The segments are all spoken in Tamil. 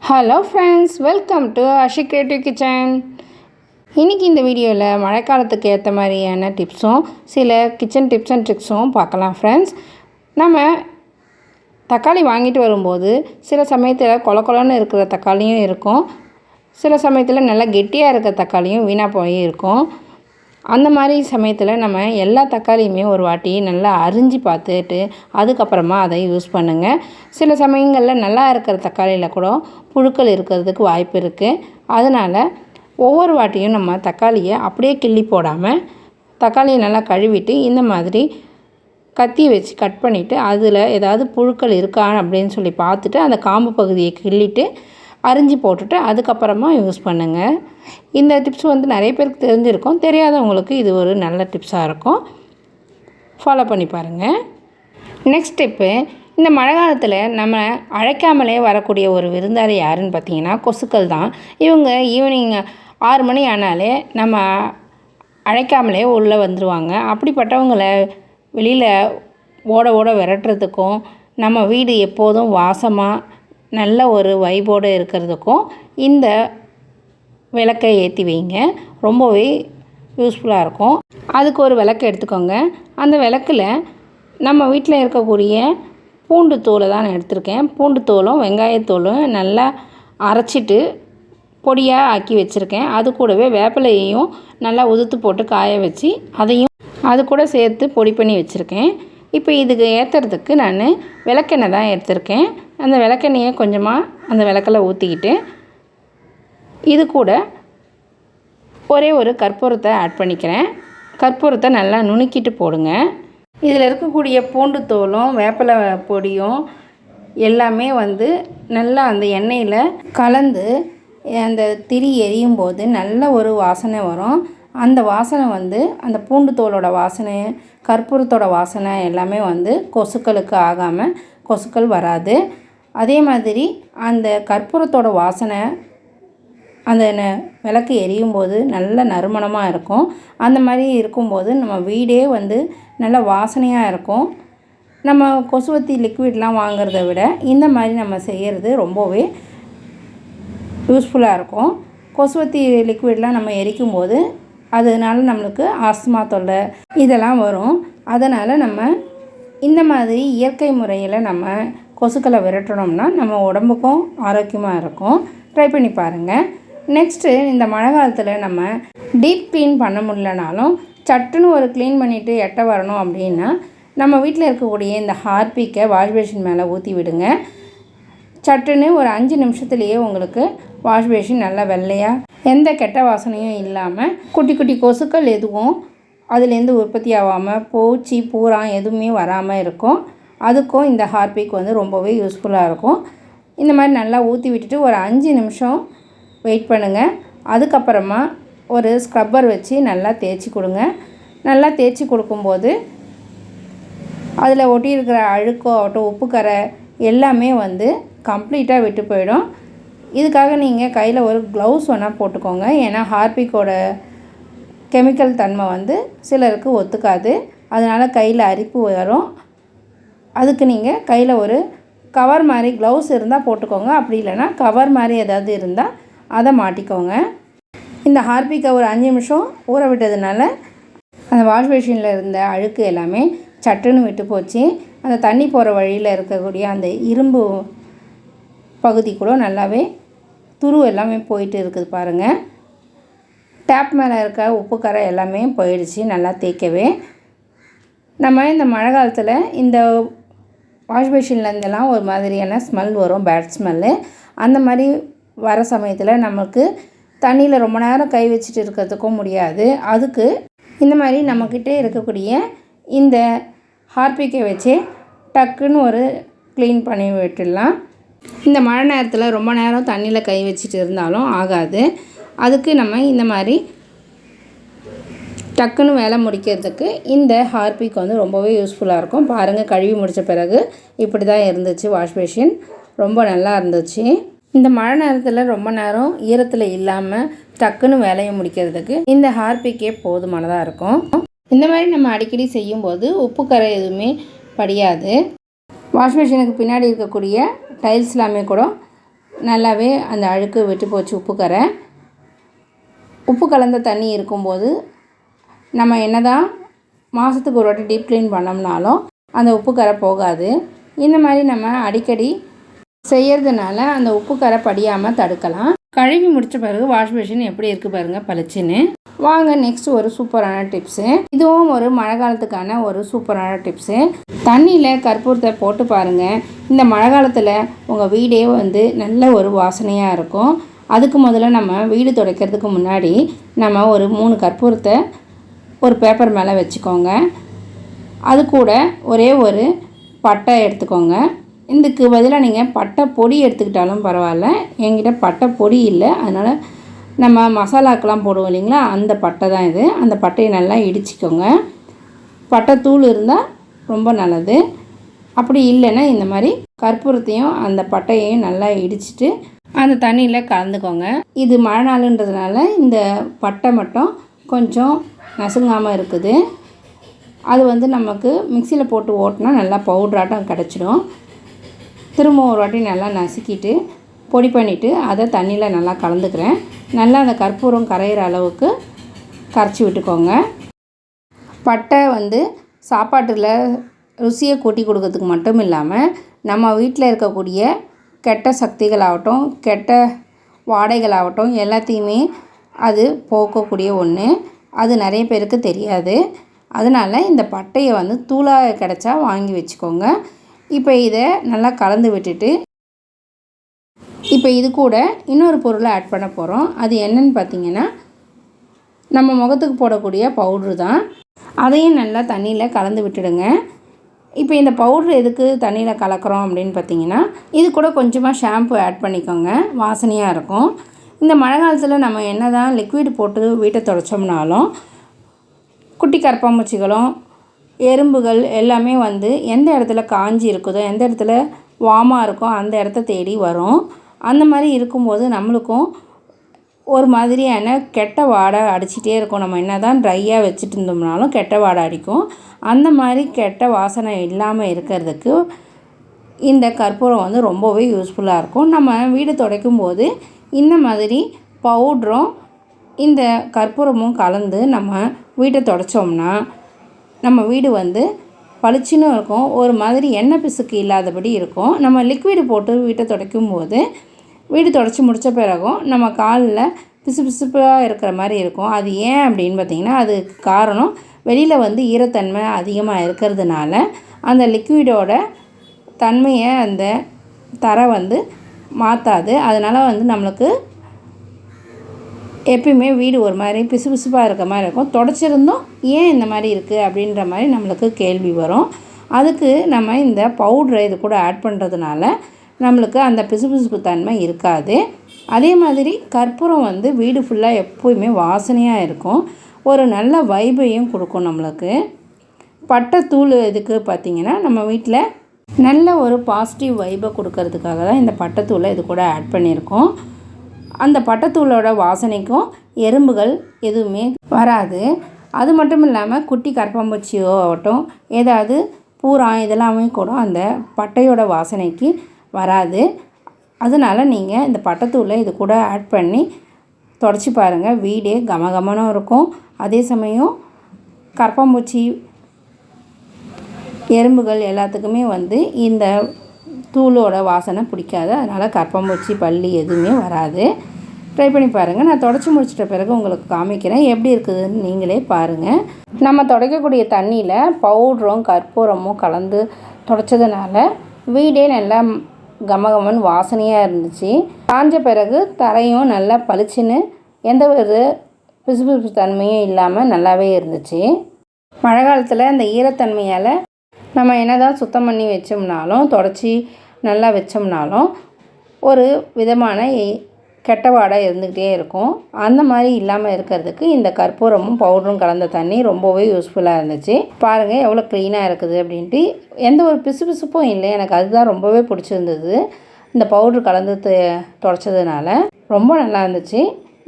Hello friends, welcome to Ashi creative kitchen. இன்றைக்கி இந்த வீடியோவில் மழைக்காலத்துக்கு ஏற்ற மாதிரியான டிப்ஸும் சில கிச்சன் டிப்ஸ் அண்ட் ட்ரிக்ஸும் பார்க்கலாம் ஃப்ரெண்ட்ஸ். நம்ம தக்காளி வாங்கிட்டு வரும்போது சில சமயத்தில் கொல கொலன்னு இருக்கிற தக்காளியும் இருக்கும், சில சமயத்தில் நல்லா கெட்டியாக இருக்கிற தக்காளியும் வீணாக போய் இருக்கும். அந்த மாதிரி சமயத்தில் நம்ம எல்லா தக்காளியுமே ஒரு வாட்டி நல்லா அரிஞ்சு பார்த்துட்டு அதுக்கப்புறமா அதை யூஸ் பண்ணுங்கள். சில சமயங்களில் நல்லா இருக்கிற தக்காளியில் கூட புழுக்கள் இருக்கிறதுக்கு வாய்ப்பு இருக்குது. அதனால் ஒவ்வொரு வாட்டியும் நம்ம தக்காளியை அப்படியே கிள்ளி போடாமல் தக்காளியை நல்லா கழுவிட்டு இந்த மாதிரி கத்தியை வச்சு கட் பண்ணிவிட்டு அதில் ஏதாவது புழுக்கள் இருக்கா அப்படின்னு சொல்லி பார்த்துட்டு அந்த காம்பு பகுதியை கிள்ளிட்டு அரிஞ்சு போட்டுட்டு அதுக்கப்புறமா யூஸ் பண்ணுங்கள். இந்த டிப்ஸ் நிறைய பேருக்கு தெரிஞ்சிருக்கும், தெரியாதவங்களுக்கு இது ஒரு நல்ல டிப்ஸாக இருக்கும். ஃபாலோ பண்ணி பாருங்கள். நெக்ஸ்ட் டிப்பு, இந்த மழை காலத்தில் நம்ம அழைக்காமலே வரக்கூடிய ஒரு விருந்தாளி யாருன்னு பார்த்தீங்கன்னா கொசுக்கள் தான். இவங்க ஈவினிங் 6 மணி ஆனாலே நம்ம அழைக்காமலே உள்ளே வந்துடுவாங்க. அப்படிப்பட்டவங்களை வெளியில் ஓட ஓட விரட்டுறதுக்கும் நம்ம வீடு எப்போதும் வாசமாக நல்ல ஒரு வைபோடு இருக்கிறதுக்கும் இந்த விளக்கை ஏற்றி வைங்க, ரொம்பவே யூஸ்ஃபுல்லாக இருக்கும். அதுக்கு ஒரு விளக்கு எடுத்துக்கோங்க. அந்த விளக்கில் நம்ம வீட்டில் இருக்கக்கூடிய பூண்டு தோலை தான் நான் எடுத்திருக்கேன். பூண்டு தோலும் வெங்காயத்தோலும் நல்லா அரைச்சிட்டு பொடியாக ஆக்கி வச்சுருக்கேன். அது கூடவே வேப்பிலையையும் நல்லா உதுத்து போட்டு காய வச்சு அதையும் அது கூட சேர்த்து பொடி பண்ணி வச்சுருக்கேன். இப்போ இதுக்கு ஏற்றுறதுக்கு நான் விளக்கெண்ணெய் தான் எடுத்திருக்கேன். அந்த விளக்கெண்ணெயை கொஞ்சமாக அந்த விளக்கில் ஊற்றிக்கிட்டு இது கூட ஒரே ஒரு கற்பூரத்தை ஆட் பண்ணிக்கிறேன். கற்பூரத்தை நல்லா நுணுக்கிட்டு போடுங்க. இதில் இருக்கக்கூடிய பூண்டு தோலும் வேப்பிலை பொடியும் எல்லாமே நல்லா அந்த எண்ணெயில் கலந்து அந்த திரி எரியும் போது நல்ல ஒரு வாசனை வரும். அந்த வாசனை அந்த பூண்டு தோலோட வாசனை, கற்பூரத்தோட வாசனை எல்லாமே கொசுக்களுக்கு ஆகாமல் கொசுக்கள் வராது. அதே மாதிரி அந்த கற்பூரத்தோட வாசனை அந்த விளக்கு எரியும் போது நல்ல நறுமணமாக இருக்கும். அந்த மாதிரி இருக்கும்போது நம்ம வீடே நல்ல வாசனையாக இருக்கும். நம்ம கொசுவத்தி லிக்விட்லாம் வாங்குறத விட இந்த மாதிரி நம்ம செய்கிறது ரொம்பவே யூஸ்ஃபுல்லாக இருக்கும். கொசுவத்தி லிக்விட்லாம் நம்ம எரிக்கும்போது அதனால நம்மளுக்கு ஆஸ்துமா தொல்லை இதெல்லாம் வரும். அதனால் நம்ம இந்த மாதிரி இயற்கை முறையில் நம்ம கொசுக்களை விரட்டணும்னா நம்ம உடம்புக்கும் ஆரோக்கியமாக இருக்கும். ட்ரை பண்ணி பாருங்கள். நெக்ஸ்ட்டு, இந்த மழை காலத்தில் நம்ம டீப் க்ளீன் பண்ண முடியலனாலும் சட்டுன்னு ஒரு க்ளீன் பண்ணிவிட்டு எட்ட வரணும் அப்படின்னா நம்ம வீட்டில் இருக்கக்கூடிய இந்த ஹார்பிக்கை வாஷ் பேஷின் மேலே ஊற்றி விடுங்க. சட்டுன்னு ஒரு 5 நிமிஷத்துலேயே உங்களுக்கு வாஷ் பேஷின் நல்லா வெள்ளையாக எந்த கெட்ட வாசனையும் இல்லாமல் குட்டி குட்டி கொசுக்கள் எதுவும் அதுலேருந்து உற்பத்தி ஆகாமல் பூச்சி பூரா எதுவுமே வராமல் இருக்கும். அதுக்கும் இந்த ஹார்பிக் ரொம்பவே யூஸ்ஃபுல்லாக இருக்கும். இந்த மாதிரி நல்லா ஊற்றி விட்டுட்டு ஒரு 5 நிமிஷம் வெயிட் பண்ணுங்கள். அதுக்கப்புறமா ஒரு ஸ்க்ரப்பர் வச்சு நல்லா தேய்ச்சி கொடுங்க. நல்லா தேய்ச்சி கொடுக்கும்போது அதில் ஒட்டி இருக்கிற அழுக்கோ ஆகட்டும் உப்புக்கரை எல்லாமே கம்ப்ளீட்டாக விட்டு போயிடும். இதுக்காக நீங்கள் கையில் ஒரு க்ளவுஸ் வேணால் போட்டுக்கோங்க. ஏன்னா ஹார்பிக்கோட கெமிக்கல் தன்மை சிலருக்கு ஒத்துக்காது. அதனால் கையில் அரிப்பு வரும். அதுக்கு நீங்கள் கையில் ஒரு கவர் மாதிரி க்ளவுஸ் இருந்தால் போட்டுக்கோங்க. அப்படி இல்லைனா கவர் மாதிரி ஏதாவது இருந்தால் அதை மாட்டிக்கோங்க. இந்த ஹார்பிக்கை ஒரு 5 நிமிஷம் ஊற விட்டதுனால அந்த வாஷ் பேஷனில் இருந்த அழுக்கு எல்லாமே சட்டுன்னு விட்டு போச்சு. அந்த தண்ணி போகிற வழியில் இருக்கக்கூடிய அந்த இரும்பு பகுதி கூட நல்லாவே துரு எல்லாமே போயிட்டு இருக்குது பாருங்கள். டேப் மேலே இருக்க உப்புக்கரை எல்லாமே போயிடுச்சு நல்லா தேய்க்கவே. நம்ம இந்த மழை காலத்தில் இந்த வாஷ் பேஷன்லேருந்தெல்லாம் ஒரு மாதிரியான ஸ்மெல் வரும், பேட் ஸ்மெல்லு. அந்த மாதிரி வர சமயத்தில் நமக்கு தண்ணியில் ரொம்ப நேரம் கை வச்சுட்டு இருக்கிறதுக்கும் முடியாது. அதுக்கு இந்த மாதிரி நம்மக்கிட்டே இருக்கக்கூடிய இந்த ஹார்பிக்கை வச்சு டக்குன்னு ஒரு க்ளீன் பண்ணி விட்டுடலாம். இந்த மழை நேரத்தில் ரொம்ப நேரம் தண்ணியில் கை வச்சுட்டு இருந்தாலும் ஆகாது. அதுக்கு நம்ம இந்த மாதிரி டக்குன்னு வேலை முடிக்கிறதுக்கு இந்த ஹார்பிக் ரொம்பவே யூஸ்ஃபுல்லாக இருக்கும். பாருங்கள், கழுவி முடித்த பிறகு இப்படி தான் இருந்துச்சு வாஷ் பேஷின். ரொம்ப நல்லா இருந்துச்சு. இந்த மழை நேரத்தில் ரொம்ப நேரம் ஈரத்தில் இல்லாமல் டக்குன்னு வேலையை முடிக்கிறதுக்கு இந்த ஹார்பிக்கே போதுமானதாக இருக்கும். இந்த மாதிரி நம்ம அடிக்கடி செய்யும்போது உப்புக்கரை எதுவுமே படியாது. வாஷ் மிஷினுக்கு பின்னாடி இருக்கக்கூடிய டைல்ஸ் எல்லாமே கூட நல்லாவே அந்த அழுக்கு விட்டு போச்சு உப்புக்கரை. உப்பு கலந்த தண்ணி இருக்கும்போது நம்ம என்ன தான் மாதத்துக்கு ஒரு வாட்டி டீப் க்ளீன் பண்ணோம்னாலும் அந்த உப்புக்கரை போகாது. இந்த மாதிரி நம்ம அடிக்கடி செய்கிறதுனால அந்த உப்புக்கரை படியாமல் தடுக்கலாம். கழுவி முடித்த பிறகு வாஷ் மிஷின் எப்படி இருக்குது பாருங்கள் பளிச்சுன்னு. வாங்க நெக்ஸ்ட் ஒரு சூப்பரான டிப்ஸு. இதுவும் ஒரு மழை காலத்துக்கான ஒரு சூப்பரான டிப்ஸு. தண்ணியில் கற்பூரத்தை போட்டு பாருங்கள். இந்த மழை காலத்தில் உங்கள் வீடே வந்து நல்ல ஒரு வாசனையாக இருக்கும். அதுக்கு முதல்ல நம்ம வீடு துடைக்கிறதுக்கு முன்னாடி நம்ம ஒரு 3 கற்பூரத்தை ஒரு பேப்பர் மேலே வச்சுக்கோங்க. அது கூட ஒரே ஒரு பட்டை எடுத்துக்கோங்க. இதுக்கு பதிலாக நீங்கள் பட்டை பொடி எடுத்துக்கிட்டாலும் பரவாயில்ல. என்கிட்ட பட்டை பொடி இல்லை, அதனால் நம்ம மசாலாக்கெலாம் போடுவோம் இல்லைங்களா, அந்த பட்டை தான் இது. அந்த பட்டையை நல்லா இடிச்சிக்கோங்க. பட்டை தூள் இருந்தால் ரொம்ப நல்லது. அப்படி இல்லைன்னா இந்த மாதிரி கற்பூரத்தையும் அந்த பட்டையையும் நல்லா இடிச்சிட்டு அந்த தண்ணியில் கலந்துக்கோங்க. இது மழை நாளுன்றதுனால இந்த பட்டை மட்டும் கொஞ்சம் நசுங்காமல் இருக்குது. அது வந்து நமக்கு மிக்சியில் போட்டு ஓட்டினா நல்லா பவுட்ராட்டம் கிடச்சிடும். திரும்ப ஒரு வாட்டி நல்லா நசுக்கிட்டு பொடி பண்ணிவிட்டு அதை தண்ணியில் நல்லா கலந்துக்கிறேன். நல்லா அந்த கற்பூரம் கரையிற அளவுக்கு கரைச்சி விட்டுக்கோங்க. பட்டை வந்து சாப்பாட்டில் ருசியை கூட்டி கொடுக்கறதுக்கு மட்டும் இல்லாமல் நம்ம வீட்டில் இருக்கக்கூடிய கெட்ட சக்திகளாகட்டும் கெட்ட வாடைகளாகட்டும் எல்லாத்தையுமே அது போக்கக்கூடிய ஒன்று. அது நிறைய பேருக்கு தெரியாது. அதனால் இந்த பட்டையை வந்து தூளாக கிடச்சா வாங்கி வச்சுக்கோங்க. இப்போ இதை நல்லா கலந்து விட்டுட்டு இப்போ இது கூட இன்னொரு பொருளை ஆட் பண்ண போகிறோம். அது என்னன்னு பார்த்தீங்கன்னா நம்ம முகத்துக்கு போடக்கூடிய பவுட்ரு தான். அதையும் நல்லா தண்ணியில் கலந்து விட்டுடுங்க. இப்போ இந்த பவுட்ரு எதுக்கு தண்ணியில் கலக்கிறோம் அப்படின்னு பார்த்தீங்கன்னா இது கூட கொஞ்சமாக ஷாம்பு ஆட் பண்ணிக்கோங்க, வாசனையாக இருக்கும். இந்த மழை காலத்தில் நம்ம என்ன தான் லிக்விட் போட்டு வீட்டை துடைச்சோம்னாலும் குட்டி கரப்பாம்பூச்சிகளும் எறும்புகள் எல்லாமே வந்து எந்த இடத்துல காஞ்சி இருக்குதோ எந்த இடத்துல வாமாக இருக்கோ அந்த இடத்த தேடி வரும். அந்த மாதிரி இருக்கும்போது நம்மளுக்கும் ஒரு மாதிரியான கெட்ட வாடை அடிச்சிட்டே இருக்கும். நம்ம என்ன தான் ட்ரையாக வச்சுட்டு இருந்தோம்னாலும் கெட்ட வாடை அடிக்கும். அந்த மாதிரி கெட்ட வாசனை இல்லாமல் இருக்கிறதுக்கு இந்த கற்பூரம் வந்து ரொம்பவே யூஸ்ஃபுல்லாக இருக்கும். நம்ம வீடு துடைக்கும் போது இந்த மாதிரி பவுட்ரும் இந்த கற்பூரமும் கலந்து நம்ம வீட்டை துடைச்சோம்னா நம்ம வீடு வந்து பளிச்சுன்னு இருக்கும். ஒரு மாதிரி எண்ணெய் பிசுக்கு இல்லாதபடி இருக்கும். நம்ம லிக்விடு போட்டு வீட்டை துடைக்கும் போது வீடு துடைச்சி முடித்த பிறகும் நம்ம காலில் பிசு பிசுப்பாக இருக்கிற மாதிரி இருக்கும். அது ஏன் அப்படின்னு பார்த்திங்கன்னா அதுக்கு காரணம் வெளியில் வந்து ஈரத்தன்மை அதிகமாக இருக்கிறதுனால அந்த லிக்விடோட தன்மையை அந்த தரை வந்து மாற்றாது. அதனால் வந்து நம்மளுக்கு எப்பயுமே வீடு ஒரு மாதிரி பிசு பிசுப்பாக இருக்க மாதிரி இருக்கும். தொடச்சிருந்தோம் ஏன் இந்த மாதிரி இருக்குது அப்படின்ற மாதிரி நம்மளுக்கு கேள்வி வரும். அதுக்கு நம்ம இந்த பவுட்ரை இது கூட ஆட் பண்ணுறதுனால நம்மளுக்கு அந்த பிசுபிசுப்பு தன்மை இருக்காது. அதே மாதிரி கற்பூரம் வந்து வீடு ஃபுல்லாக எப்போயுமே வாசனையாக இருக்கும். ஒரு நல்ல வைபையும் கொடுக்கும் நம்மளுக்கு. பட்டைத்தூள் இதுக்கு பார்த்திங்கன்னா நம்ம வீட்டில் நல்ல ஒரு பாசிட்டிவ் வைபை கொடுக்கறதுக்காக தான் இந்த பட்டைத்தூளை இது கூட ஆட் பண்ணியிருக்கோம். அந்த பட்டைத்தூளோட வாசனைக்கும் எறும்புகள் எதுவுமே வராது. அது மட்டும் இல்லாமல் குட்டி கரப்பாம்பூச்சியோ ஆகட்டும் ஏதாவது பூரா இதெல்லாமே கூட அந்த பட்டையோட வாசனைக்கு வராது. அதனால் நீங்கள் இந்த பட்டைத்தூளை இது கூட ஆட் பண்ணி தொடச்சி பாருங்கள். வீடே கமகமனும் இருக்கும். அதே சமயம் கரப்பாம்பூச்சி எறும்புகள் எல்லாத்துக்குமே வந்து இந்த தூளோட வாசனை பிடிக்காது. அதனால் கரப்பாம்பூச்சி பல்லி எதுவுமே வராது. ட்ரை பண்ணி பாருங்கள். நான் தொடச்சி முடிச்சிட்ட பிறகு உங்களுக்கு காமிக்கிறேன் எப்படி இருக்குதுன்னு நீங்களே பாருங்கள். நம்ம துடைக்கக்கூடிய தண்ணியில் பவுட்ரும் கற்பூரமும் கலந்து துடைச்சதுனால வீடே நல்லா கமகமன் வாசனையாக இருந்துச்சு. காஞ்ச பிறகு தரையும் நல்லா பளிச்சுன்னு எந்த ஒரு பிசுபிசு தன்மையும் இல்லாமல் நல்லாவே இருந்துச்சு. மழை காலத்தில் இந்த ஈரத்தன்மையால் நம்ம என்ன தான் சுத்தம் பண்ணி வச்சோம்னாலும் தொடச்சி நல்லா வச்சோம்னாலும் ஒரு விதமான கெட்ட வாடை இருந்துக்கிட்டே இருக்கும். அந்த மாதிரி இல்லாமல் இருக்கிறதுக்கு இந்த கற்பூரமும் பவுடரும் கலந்த தண்ணி ரொம்பவே யூஸ்ஃபுல்லாக இருந்துச்சு. பாருங்கள் எவ்வளோ க்ளீனாக இருக்குது அப்படின்ட்டு. எந்த ஒரு பிசுபிசுப்பும் இல்லை. எனக்கு அதுதான் ரொம்பவே பிடிச்சிருந்தது. இந்த பவுட்ரு கலந்து துடைச்சதுனால ரொம்ப நல்லா இருந்துச்சு.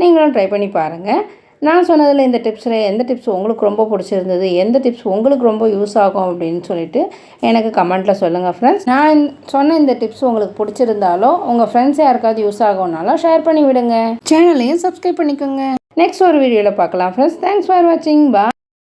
நீங்களும் ட்ரை பண்ணி பாருங்கள். நான் சொன்னதில் இந்த டிப்ஸில் எந்த டிப்ஸ் உங்களுக்கு ரொம்ப பிடிச்சிருந்தது, எந்த டிப்ஸ் உங்களுக்கு ரொம்ப யூஸ் ஆகும் அப்படின்னு சொல்லிட்டு எனக்கு கமெண்ட்டில் சொல்லுங்கள் ஃப்ரெண்ட்ஸ். நான் சொன்ன இந்த டிப்ஸ் உங்களுக்கு பிடிச்சிருந்தாலோ உங்கள் ஃப்ரெண்ட்ஸ் யாருக்காவது யூஸ் ஆகும்னாலும் ஷேர் பண்ணி விடுங்க. சேனலையும் சப்ஸ்கிரைப் பண்ணிக்கோங்க. நெக்ஸ்ட் ஒரு வீடியோவில் பார்க்கலாம் ஃப்ரெண்ட்ஸ். தேங்க்ஸ் ஃபார் வாட்சிங். பை.